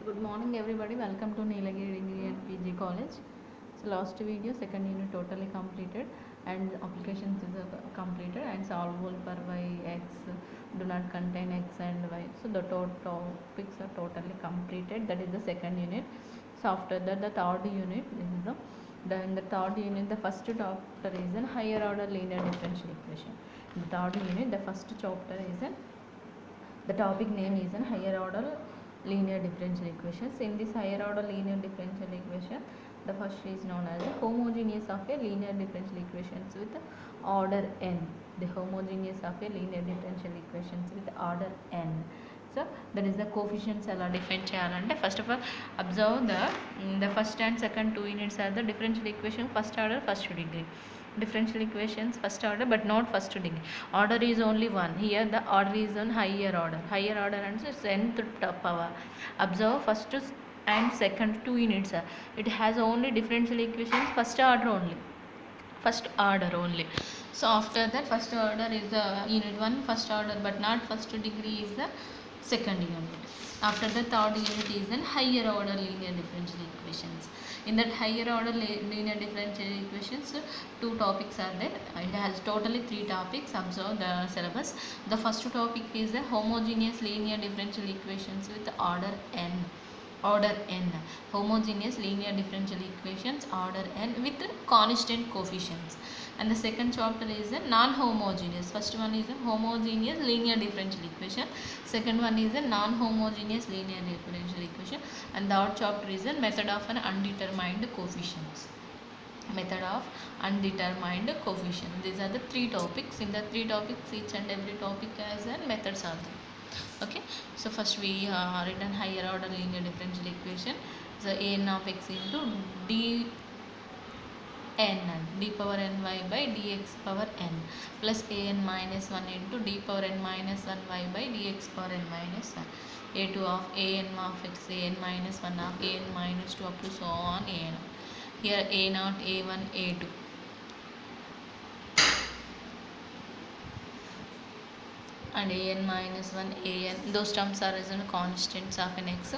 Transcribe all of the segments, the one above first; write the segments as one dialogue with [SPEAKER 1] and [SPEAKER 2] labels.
[SPEAKER 1] Good morning everybody, welcome to Nilagiri Degree and PG College. So last video, second unit totally completed and applications is completed and solvable for y, x do not contain x and y. So the topics are totally completed, that is the second unit. So after that the third unit, this is in the third unit the first chapter is an higher order linear differential equation. In the third unit the first chapter is an the topic name is an higher order linear differential equations. In this higher order linear differential equation, the first is known as the homogeneous of a linear differential equations with order n. The homogeneous of a linear differential equations with order n. So that is the coefficients ఎలా define చేయాలంటే first of all observe the first and second two units are the differential equation first order first degree. Differential equations first order but not first degree. Order is only one. Here the order is on higher order. Higher order and so nth power. Observe first and second two units. It has only differential equations first order only. First order only. So after that first order is the unit 1 first order but not first degree is the second unit. After the third unit is then higher order linear differential equations. In that higher order linear differential equations, two topics are there. It has totally three topics. Observe the syllabus. The first topic is the homogeneous linear differential equations with order n. Order n. Homogeneous linear differential equations order n with constant coefficients. And the second chapter is a non-homogeneous. First one is a homogeneous linear differential equation. Second one is a non-homogeneous linear differential equation. And third chapter is a method of an undetermined coefficients. Method of undetermined coefficient. These are the three topics. In the three topics, each and every topic has a methods are there. Okay, so first we written higher order linear differential equation. So an of x into d n d power ny by dx power n plus an minus 1 into d power n minus 1 y by dx power n minus 1. A2 of an of x, an minus 1 of an minus 2 up to so on an. Here a0, a1, a2. And an minus 1 an, those terms are as constants of an x,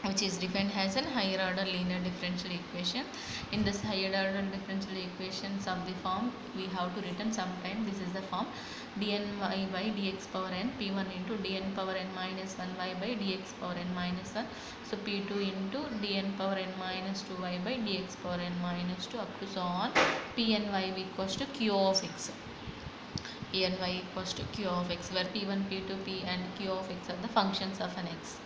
[SPEAKER 1] which is defined as an higher order linear differential equation. In this higher order differential equations of the form, we have to written sometime. This is the form dny by dx power n p1 into dn power n minus 1 y by dx power n minus 1. So p2 into dn power n minus 2 y by dx power n minus 2 up to so on. p and y equals to q of x. P and y equals to q of x, where p1, p2, p and q of x are the functions of an x.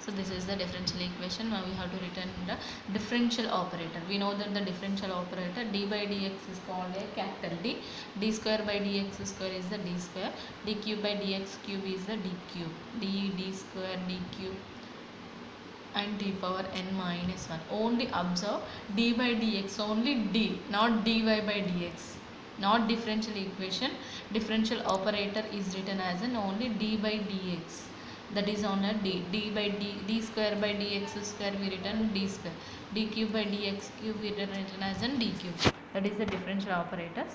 [SPEAKER 1] So this is the differential equation. Now we have to return the differential operator. We know that the differential operator d by dx is called a capital D. D square by dx square is the d square. D cube by dx cube is the d cube. D square d cube and d power n minus 1. Only observe d by dx, only d, not dy by dx. Not differential equation. Differential operator is written as an only d by dx. That is on a d by d square by dx square we written d square. D cube by dx cube we written as an d cube. That is the differential operators.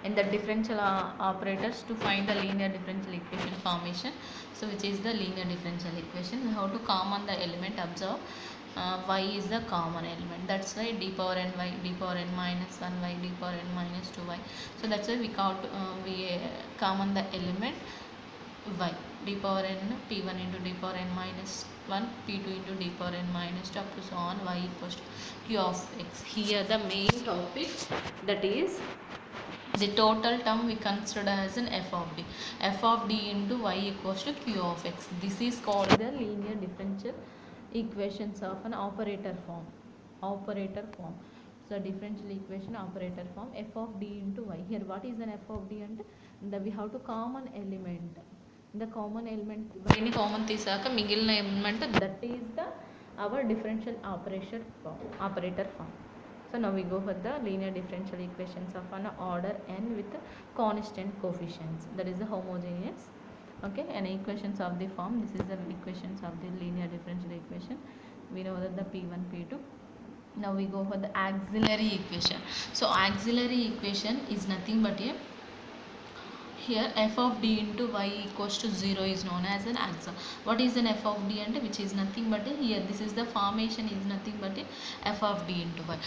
[SPEAKER 1] In the differential operators to find the linear differential equation formation. So which is the linear differential equation. We have to common the element. Observe y is the common element. That's why d power n y, d power n minus 1 y, d power n minus 2 y. So that's why we common the element y. D power n p1 into d power n minus 1, p2 into d power n minus 2 up to so on. Y equals to q of x. Here the main topic, that is the total term we consider as an f of d. F of d into y equals to q of x. This is called the linear differential equations of an operator form. Operator form. So differential equation operator form f of d into y. Here what is an f of d and we have to common element. The common element any common తీసాక మిగిలిన element that is the our differential operator form. So now we go for the linear differential equations of an order n with constant coefficients. That is the homogeneous. Okay, and equations of the form. This is the equations of the linear differential equation. We know that the p1, p2. Now we go for the auxiliary equation. So auxiliary equation is nothing but a Here f of d into y equals to 0 is known as an axiom. What is an f of d and which is nothing but here this is the formation is nothing but f of d into y.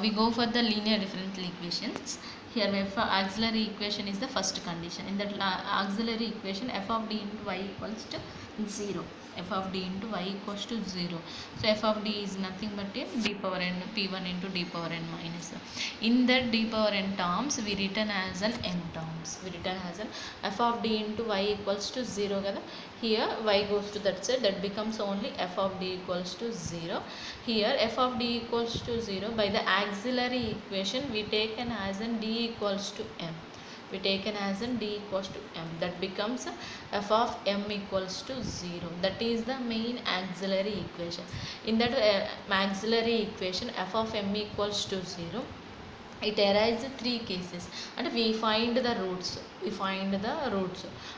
[SPEAKER 1] We go for the linear differential equations. Here f auxiliary equation is the first condition. In that auxiliary equation f of d into y equals to 0. F of d into y equals to 0. So f of d is nothing but d power n p1 into d power n minus. In that d power n terms we written as an n terms. We written as an f of d into y equals to 0 kada. Here y goes to that side, that becomes only f of d equals to 0. Here f of d equals to 0 by the auxiliary equation we taken as an d equals to m. We taken as in d equals to m, that becomes f of m equals to 0. That is the main auxiliary equation. In that auxiliary equation f of m equals to 0, it arises three cases and we find the roots.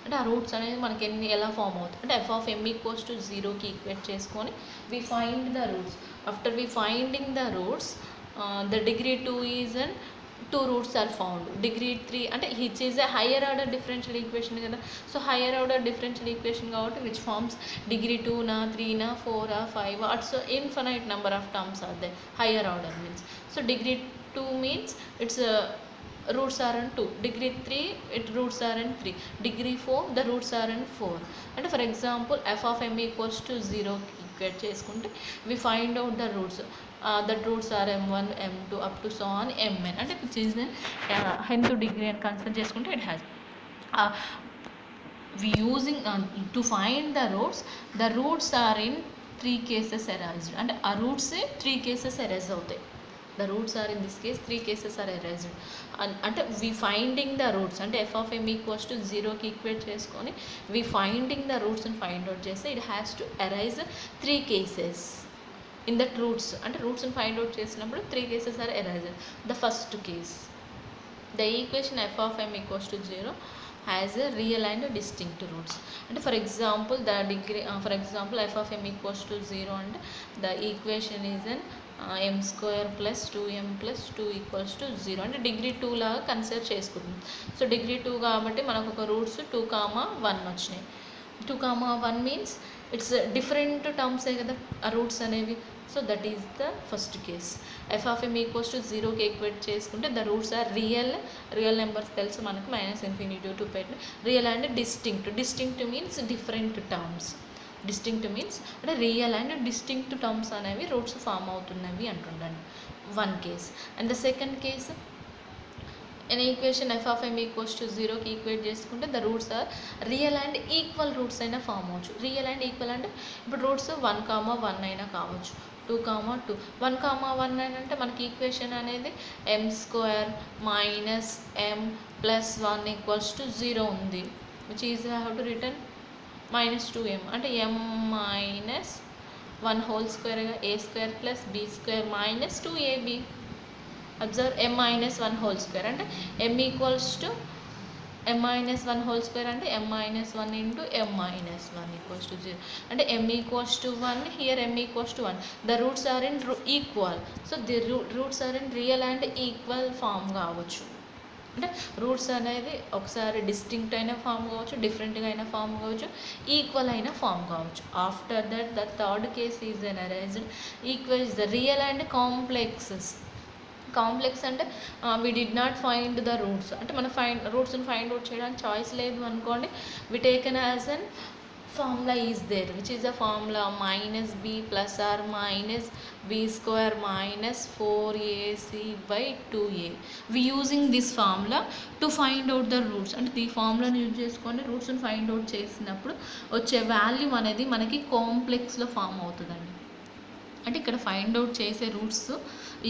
[SPEAKER 1] And ఆ roots అనేది మనకి ఎన్ని ఎలా form అవుతుంది అంటే f of m equals to 0కి equate చేసుకొని we find the roots. After we finding the roots, the degree 2 is an two roots are found. Degree 3 అంటే which is a higher order differential equation కదా. So higher order differential equation కాబట్టి which forms degree 2 na 3 na 4 or 5 or so infinite number of terms are there. Higher order means, so degree 2 means its roots are in 2. Degree 3 it roots are in 3. Degree 4 the roots are in 4. And for example f of m equals to 0 equate చేసుకుంటే we find out the roots. That roots are m1 m2 up to so on mn అంటే which is the nth degree and consider చేసుకుంటే it has we using to find the roots are in 3 cases erased and ఆ roots 3 cases erase అవుతాయి. The roots are in this case 3 cases are erased. అంటే we finding the roots అంటే f of m equals to 0కి equate చేసుకొని we finding the roots and find out చేస్తే it has to arise 3 cases. In that roots అంటే roots and find out చేసినప్పుడు 3 cases are erased. The first case, the equation f of m equals to 0 has a real and distinct roots. And for example the degree for example f of m equals to 0 and the equation is an m square plus 2m plus 2 equals to 0 అంటే degree 2 లాగా consider చేసుకుంటుంది. So degree 2 కాబట్టి మనకు ఒక roots 2,1 వచ్చినాయి. 2,1 means it's different టర్మ్సే కదా ఆ roots అనేవి. So that is the first case. F of M equals to 0కి ఈక్వేట్ చేసుకుంటే the roots are real numbers తెలుసు మనకు -∞ to పెట్టి real and distinct means different terms. Distinct means అంటే రియల్ అండ్ డిస్టింక్ట్ టర్మ్స్ అనేవి roots form అవుతున్నవి అంటుండండి. One case. And the second case an equation f of m equals to 0కి equate చేసుకుంటే the roots are real and equal roots అయినా form అవ్వచ్చు. Real and equal అంటే ఇప్పుడు roots 1,1 అయినా కావచ్చు, 2,2. 1,1 అంటే మనకి ఈక్వేషన్ అనేది m square minus m plus 1 equals to 0 ఉంది. Which is how to return -2m అంటే m మైనస్ 1 హోల్ స్క్వేర్గా a square plus b square minus 2ab. Observe m minus 1 whole square అంటే m equals to m minus 1 whole square అంటే m minus 1 into m minus 1 equals to 0 అంటే m equals to 1, here m equals to 1. The roots are in equal, so the roots are in real and equal form కావచ్చు. అంటే roots అనేది ఒకసారి distinct అయిన form కావచ్చు, డిఫరెంట్గా అయిన form కావచ్చు, ఈక్వల్ అయిన ఫామ్ కావచ్చు. After that the third case is an arised equals the real and complexes. Complex అంటే we did not find the roots అంటే మన రూట్స్ని ఫైండ్ అవుట్ చేయడానికి చాయిస్ లేదు అనుకోండి. We taken as an formula is there which is the formula -b plus or minus b square minus 4ac/2a. We using this formula to find out the roots అంటే ఈ ఫార్ములాని use చేసుకొని రూట్స్ని find out చేసినప్పుడు వచ్చే value అనేది మనకి కాంప్లెక్స్లో form అవుతుందండి. అంటే ఇక్కడ ఫైండ్ అవుట్ చేసే roots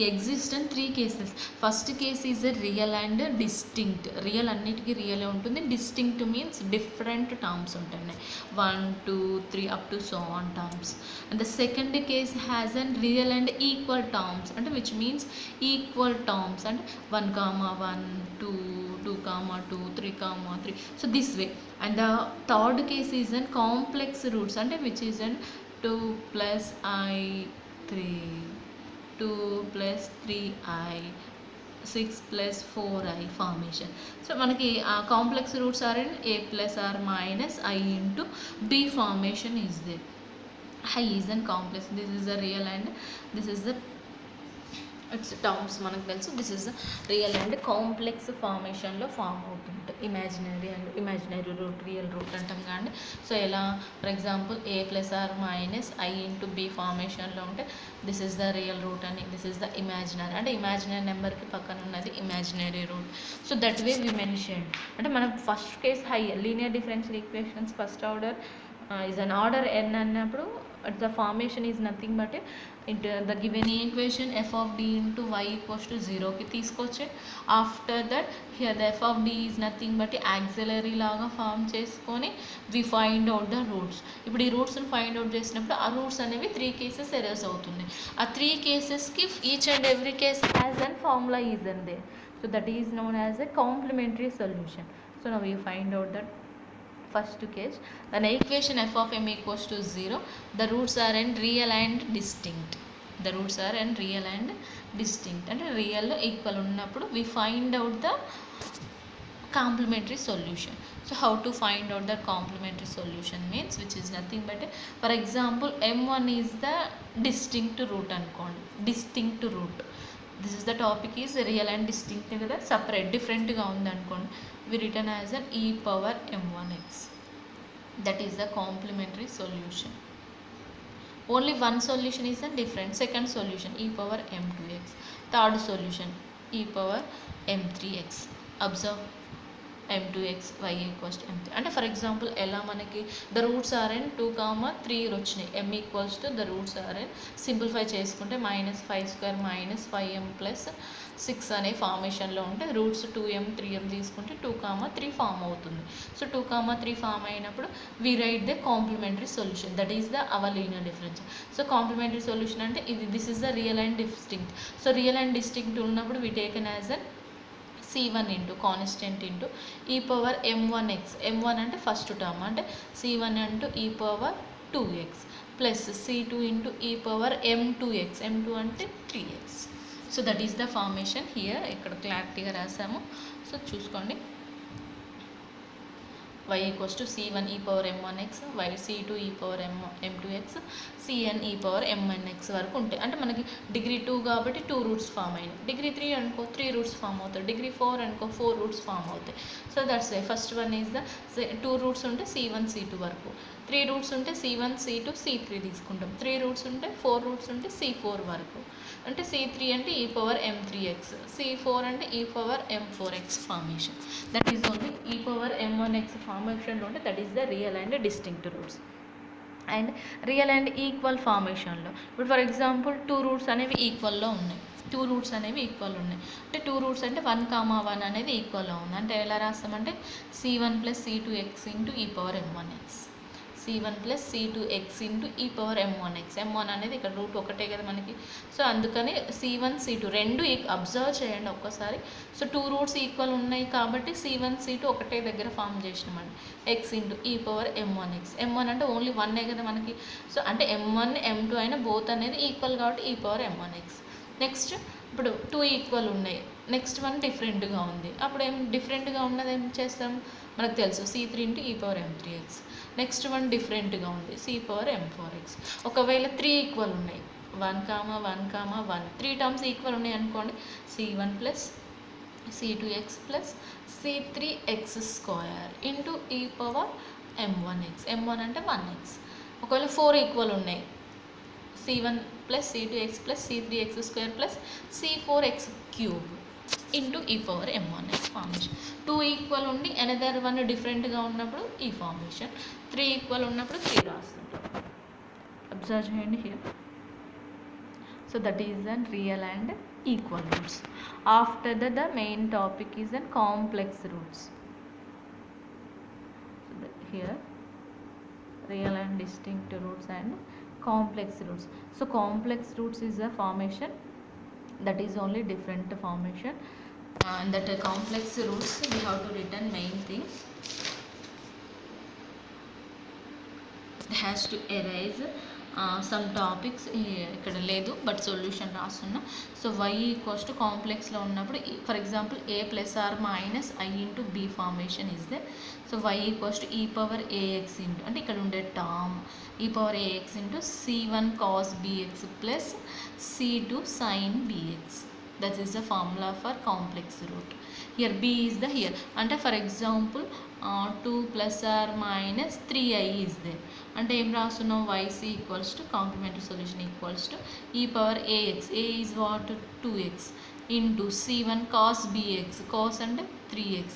[SPEAKER 1] exist in 3 cases. First case is a real and distinct. Real అన్నిటికీ రియలే ఉంటుంది. డిస్టింక్ట్ మీన్స్ డిఫరెంట్ టర్మ్స్ ఉంటున్నాయి, 1, 2, 3 up to so on terms. And the second case has an real and equal terms అంటే which means equal terms అంటే 1,1, 2, 2,2, 3,3. So this way. And the third case is an complex roots అంటే which is an 2 + i 3, 2 + 3i 6 plus 4i formation. So మనకి complex roots are in a plus or minus I into b formation is there. I is an complex. This is the real and this is the its terms మనకు తెలుసు. This is real and complex ఫార్మేషన్లో form అవుతుంది. Imaginary and imaginary root, real root అంటాం కానీ. So ఎలా, for example a plus or minus I into b ఫార్మేషన్లో ఉంటే this is the real root అని, దిస్ ఇస్ ద ఇమాజినరీ అంటే imaginary నెంబర్కి పక్కన ఉన్నది imaginary root. So that way we mention. అంటే మనం ఫస్ట్ కేస్ హై linear differential equations first order is an order n అన్నప్పుడు the formation is nothing but into the given equation f of d into y equals to 0కి తీసుకొచ్చి after that here the f of d is nothing but auxiliary లాగా form చేసుకొని we find out the roots. ఇప్పుడు ఈ రూట్స్ని find out చేసినప్పుడు ఆ roots అనేవి 3 cases erase అవుతుంది. ఆ 3 కేసెస్కి each and every case has an formula is and they. So that is known as a complementary solution. So now we find out that first case, then equation f of m equals to 0, the roots are in real and distinct. The roots are in real and distinct అంటే రియల్లో equal ఉన్నప్పుడు we find out the complementary solution. So how to find out the complementary solution means, which is nothing but for example m1 is the distinct root అనుకోండి, distinct root. This is the topic is real and distinct కదా, separate differentగా ఉంది అనుకోండి, we written as an e power m1x. That is the complementary solution. Only one solution is a different. Second solution e power m2x. Third solution e power m3x. Observe m2x y equals to m3. అంటే for example ఎలా మనకి the roots are in 2, 3 వచ్చినాయి, m equals to the roots are in simplify చేసుకుంటే -5² -5m plus 6 అనే ఫార్మేషన్లో ఉంటే roots 2m 3m తీసుకుంటే 2, 3 form అవుతుంది. So 2, 3 form అయినప్పుడు we write the complementary solution, that is the our linear difference. So complementary solution అంటే ఇది, this is the real and distinct. So real and distinct ఉన్నప్పుడు we taken as an c1 into constant into e power m1x. m1 అంటే first term అంటే c1 into e power 2x plus c2 into e power m2x. m2 అంటే 3x. So that is the formation here. ఇక్కడ క్లారిటీగా రాసాము, so చూసుకోండి. y equals to c1 e power m1x, y c2 e power m2x, cn e power mnx వరకు ఉంటాయి. అంటే మనకి degree 2 కాబట్టి 2 roots form అయినాయి. డిగ్రీ 3 అనుకో 3 రూట్స్ ఫామ్ అవుతాయి. డిగ్రీ 4 అనుకో 4 రూట్స్ ఫామ్ అవుతాయి. So that's why first one is the 2 roots ఉంటే c1 c2 వరకు, 3 రూట్స్ ఉంటే c1 c2 c3 తీసుకుంటాం, 3 రూట్స్ ఉంటే 4 రూట్స్ ఉంటే c4 వరకు. అంటే c3 అంటే e పవర్ m3x, c4 అంటే e power m4x formation. That is only e power m1x ఫార్మేషన్లో ఉంటే that is the real and distinct roots. And real and equal ఫార్మేషన్లో ఇప్పుడు ఫర్ ఎగ్జాంపుల్ 2 రూట్స్ అనేవి ఈక్వల్లో ఉన్నాయి, 2 రూట్స్ అనేవి ఈక్వల్ ఉన్నాయి. అంటే 2 రూట్స్ అంటే 1, 1 అనేది ఈక్వల్లో ఉంది. అంటే ఎలా రాస్తామంటే c1 plus c2x into e power m1x, c1 plus c2x into e power m1x. m1 అనేది ఇక్కడ రూట్ ఒకటే కదా మనకి. సో అందుకని c1 c2 రెండు అబ్జర్వ్ చేయండి ఒక్కసారి. సో 2 రూట్స్ ఈక్వల్ ఉన్నాయి కాబట్టి c1 c2 ఒకటే దగ్గర ఫామ్ చేసినామండి, x into e power m1x. m1 అంటే ఓన్లీ 1 కదా మనకి. సో అంటే m1 m2 అయినా బోత్ అనేది ఈక్వల్ కాబట్టి e పవర్ m1x. నెక్స్ట్ ఇప్పుడు 2 ఈక్వల్ ఉన్నాయి, నెక్స్ట్ వన్ డిఫరెంట్గా ఉంది. అప్పుడు ఏం డిఫరెంట్గా ఉన్నది ఏం చేస్తాం, మనకు తెలుసు c3 into e power m3x. Next one డిఫరెంట్గా ఉంది c పవర్ m4x. ఒకవేళ 3 ఈక్వల్ ఉన్నాయి 1, 1, 3 టర్మ్స్ ఈక్వల్ ఉన్నాయి అనుకోండి, c1 plus c2x plus c3x square into e power m1x. m1 అంటే 1x. ఒకవేళ 4 ఈక్వల్ ఉన్నాయి c1 plus c2x plus c3x square plus c4x cube into ఈ పవర్ m1x ఫార్మేషన్. 2 ఈక్వల్ ఉండి another one డిఫరెంట్గా ఉన్నప్పుడు ఈ ఫార్మేషన్, 3 ఈక్వల్ ఉన్నప్పుడు 3 రాస్తుంటాం. Observe చేయండి here. So that is an real and equal roots. After that the main topic is an complex roots. Here real and distinct roots and complex roots. So complex roots is a formation that is only different formation, and that complex roots we have to written main thing, it has to arise some topics ఇక్కడ లేదు, but solution రాస్తున్నా. So y equals to కాంప్లెక్స్లో ఉన్నప్పుడు for example a plus or minus i into b formation is there. So y equals to e power ax into, అంటే ఇక్కడ ఉండే term e power ax into c1 cos bx plus c2 sin bx. That is the formula for complex root. Here b is the here, అంటే for example 2 plus or minus 3i is there. అంటే ఏం రాస్తున్నాం, yc equals to complementary solution equals to e power ax, a is what 2x into c1 cos bx, cos అంటే 3x,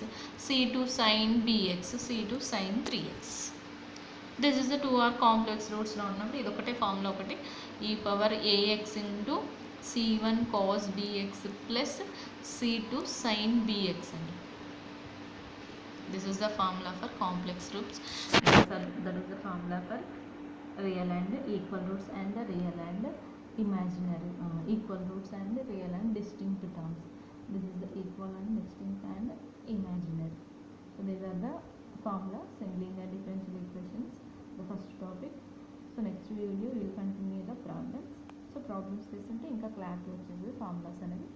[SPEAKER 1] c2 sin bx, c2 sin 3x. This is the 2r complex రూట్స్లో ఉన్నప్పుడు ఇది ఒకటే ఫార్ములా, ఒకటి e power ax into c1 cos bx plus c2 sin bx అండి. This is the formula for complex roots. That is the formula for real and equal roots and the real and imaginary equal roots and real and distinct terms. This is the equal and distinct and imaginary. So these are the formulas in linear differential equations, the first topic. So next video we will continue the problems. So problems చేస్తుంటే ఇంకా clarity వచ్చేది formulas అనేవి.